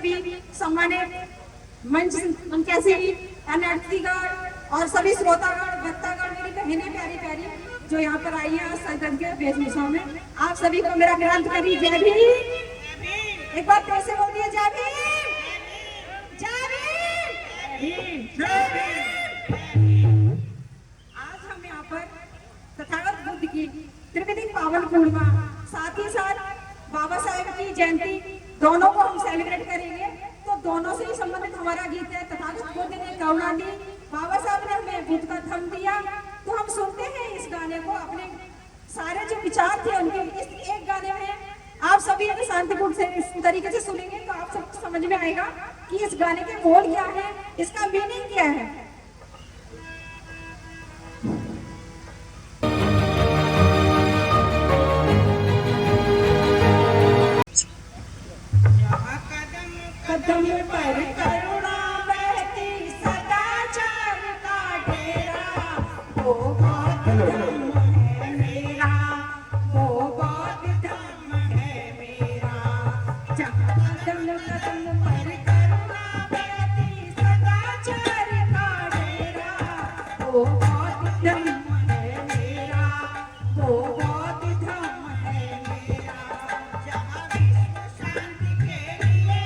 सभी सम्मानित मंच कैसे नर्तकीगण और सभी श्रोतागण भक्तागण, मेरी बहनें प्यारी प्यारी जो यहाँ पर आई हैं संगत के वेशभूषा में, आप सभी को मेरा ग्रंथ करी जय भीम। एक बार फिर से बोलिए जय भीम, जय भीम, जय भीम। आज हम यहाँ पर तथागत बुद्ध की त्रिवेदी पावन पूर्णिमा, साथ ही साथ बाबा साहेब की जयंती दोनों को हम सेलिब्रेट करेंगे। तो दोनों से ही संबंधित हमारा गीत है। तथागत बुद्ध ने करुणा दी, बाबा साहब ने हमें बुद्ध का धर्म दिया। तो हम सुनते हैं इस गाने को, अपने सारे जो विचार थे उनके इस एक गाने में आप सभी अगर शांतिपूर्ण से इस तरीके से सुनेंगे तो आप सबको समझ में आएगा कि इस गाने के बोल क्या है, इसका मीनिंग क्या है। कदम पर करुणा बहती सदाचार का डेरा, वो बौद्ध धर्म है मेरा, वो बौद्ध धर्म है मेरा। जहाँ कदम कदम पर करुणा बहती सदाचार का डेरा, वो बौद्ध धर्म है मेरा, वो बौद्ध धर्म है मेरा। जहाँ विश्व शांति के लिए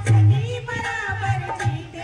सभी बराबर जीते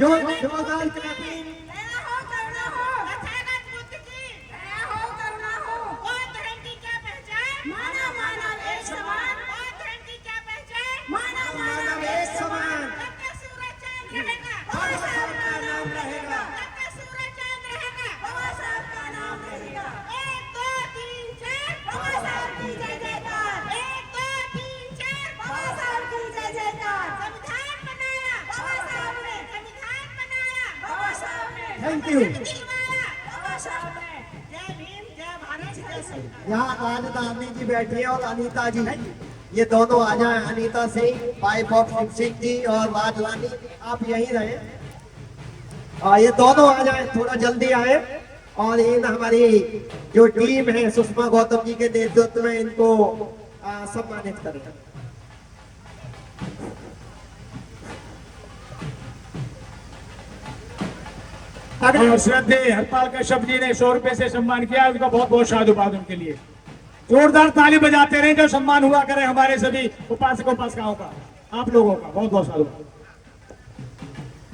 जोरदार क्लैपिंग। Thank you. यहाँ राजधानी जी बैठी है और अनीता जी, ये दोनों आ जाए। अनीता सिंह वाइफ ऑफ शिव सिंह जी और राजधानी, आप यहीं रहे। ये दोनों आ जाए, थोड़ा जल्दी आए। और इन हमारी जो टीम है सुषमा गौतम जी के नेतृत्व में इनको सम्मानित करें। और श्रद्धेय हरपाल कश्यप जी ने 100 रुपए से सम्मान किया, उनका बहुत बहुत साधुवाद उनके लिए। जोरदार ताली बजाते रहे, जो सम्मान हुआ करे हमारे सभी उपासकों उपासिकाओं का, आप लोगों का बहुत बहुत साधुवाद।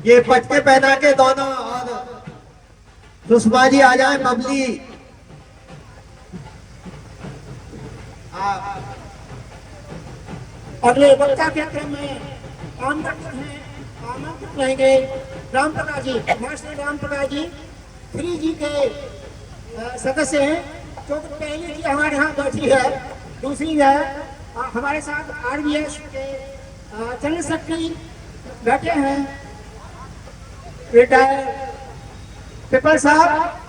ये पटके पहना के दोनों, और सुषमा जी आ जाए। बबली अगले वक्ता के क्रम में आमंत्रित रहेंगे राम प्रकाश जी, मास्टर राम प्रकाश जी फ्री जी के सदस्य हैं, जो पहली जी हमारे यहाँ बैठी है। दूसरी है हमारे साथ RBS के जनरल सेक्रेटरी बैठे हैं रिटायर पिपल साहब,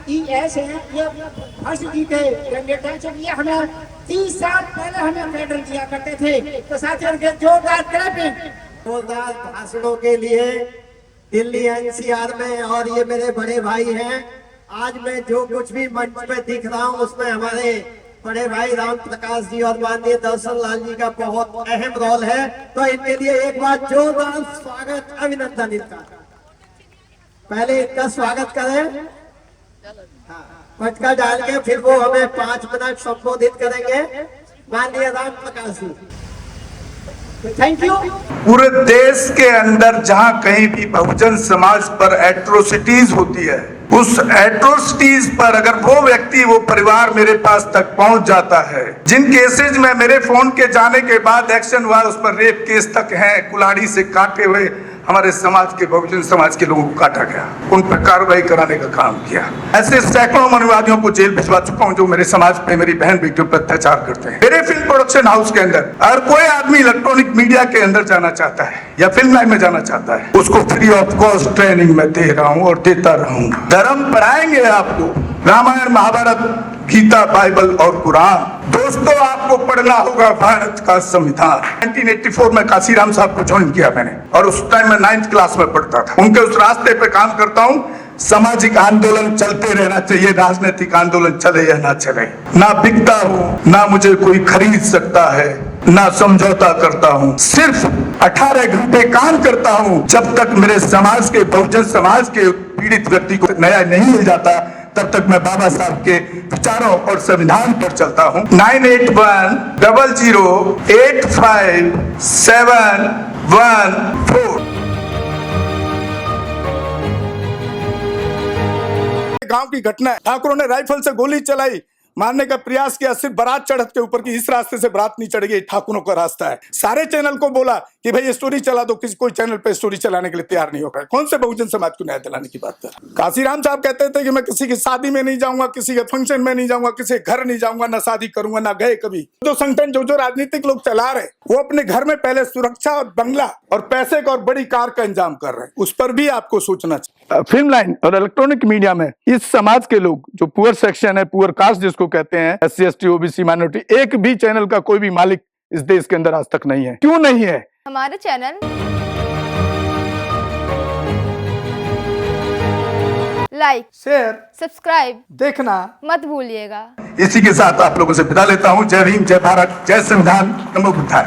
IES है, ये हर्ष जी के कैंडिडेट हैं। जब ये हमें 30 साल पहले हमें मेडल दिया करते थे, तो साथियों के जोरदार क्लैपिंग। जोरदार भाषणों के लिए दिल्ली NCR में। और ये मेरे बड़े भाई हैं। आज मैं जो कुछ भी मंच पे दिख रहा हूँ उसमें हमारे बड़े भाई राम प्रकाश जी और माननीय दर्शन लाल जी का बहुत अहम रोल है। तो इनके लिए एक बार जोरदार स्वागत, अभिनंदन इनका। पहले इनका स्वागत करें, पटका डाल के, फिर वो हमें 5 मिनट संबोधित करेंगे माननीय राम प्रकाश जी। Thank you. पूरे देश के अंदर जहां कहीं भी बहुजन समाज पर एट्रोसिटीज होती है, उस एट्रोसिटीज पर अगर वो व्यक्ति, वो परिवार मेरे पास तक पहुंच जाता है, जिन केसेज में मेरे फोन के जाने के बाद एक्शन हुआ, उस पर रेप केस तक है, कुल्हाड़ी से काटे हुए हमारे समाज के, बहुजन समाज के लोगों को काटा गया, उन पर कार्रवाई कराने का काम किया। ऐसे सैकड़ों मनुवादियों को जेल भिजवा चुका हूं जो मेरे समाज पे, मेरी बहन बेटियों पर अत्याचार करते हैं। मेरे फिल्म प्रोडक्शन हाउस के अंदर अगर कोई आदमी इलेक्ट्रॉनिक मीडिया के अंदर जाना चाहता है या फिल्म लाइन में जाना चाहता है, उसको फ्री ऑफ कॉस्ट ट्रेनिंग में दे रहा हूं और देता रहूंगा। धर्म पढ़ाएंगे आपको, रामायण, महाभारत, गीता, बाइबल और कुरान। दोस्तों, आपको पढ़ना होगा भारत का संविधान। 1984 में काशीराम साहब को ज्वाइन किया मैंने, और उस टाइम मैं 9th क्लास में पढ़ता था। उनके उस रास्ते पे काम करता हूँ। सामाजिक आंदोलन चलते रहना चाहिए, राजनीतिक आंदोलन चले या ना चले। ना बिकता हूँ, ना मुझे कोई खरीद सकता है, ना समझौता करता हूँ। सिर्फ 18 घंटे काम करता हूँ। जब तक मेरे समाज के, बहुजन समाज के पीड़ित व्यक्ति को न्याय नहीं मिल जाता, तब तक मैं बाबा साहब के विचारों और संविधान पर चलता हूँ। 9810085714। गांव की घटना है, ठाकुरों ने राइफल से गोली चलाई, मारने का प्रयास किया, सिर्फ बारात चढ़त के ऊपर की, इस रास्ते से बारात नहीं चढ़ गई, ठाकुरों का रास्ता है। सारे चैनल को बोला कि भाई स्टोरी चला दो, किसी कोई चैनल पे स्टोरी चलाने के लिए तैयार नहीं होगा। कौन से बहुजन समाज को न्याय दिलाने की बात कर? काशीराम साहब कहते थे कि मैं किसी की शादी में नहीं जाऊंगा, किसी के फंक्शन में नहीं जाऊंगा, किसी के घर नहीं जाऊंगा, ना शादी करूंगा, ना गए कभी। जो संगठन, जो राजनीतिक लोग चला रहे, वो अपने घर में पहले सुरक्षा और बंगला और पैसे का और बड़ी कार का इंतजाम कर रहे हैं। उस पर भी आपको सोचना चाहिए। फिल्म लाइन और इलेक्ट्रॉनिक मीडिया में इस समाज के लोग, जो पुअर सेक्शन है, पुअर कास्ट जिसको कहते हैं, SC ST OBC माइनॉरिटी, एक भी चैनल का कोई भी मालिक इस देश के अंदर आज तक नहीं है। क्यों नहीं है? हमारे चैनल लाइक, शेयर, सब्सक्राइब देखना मत भूलिएगा। इसी के साथ आप लोगों से विदा लेता हूं। जय भीम, जय भारत, जय संविधान, नमो बुद्धाय।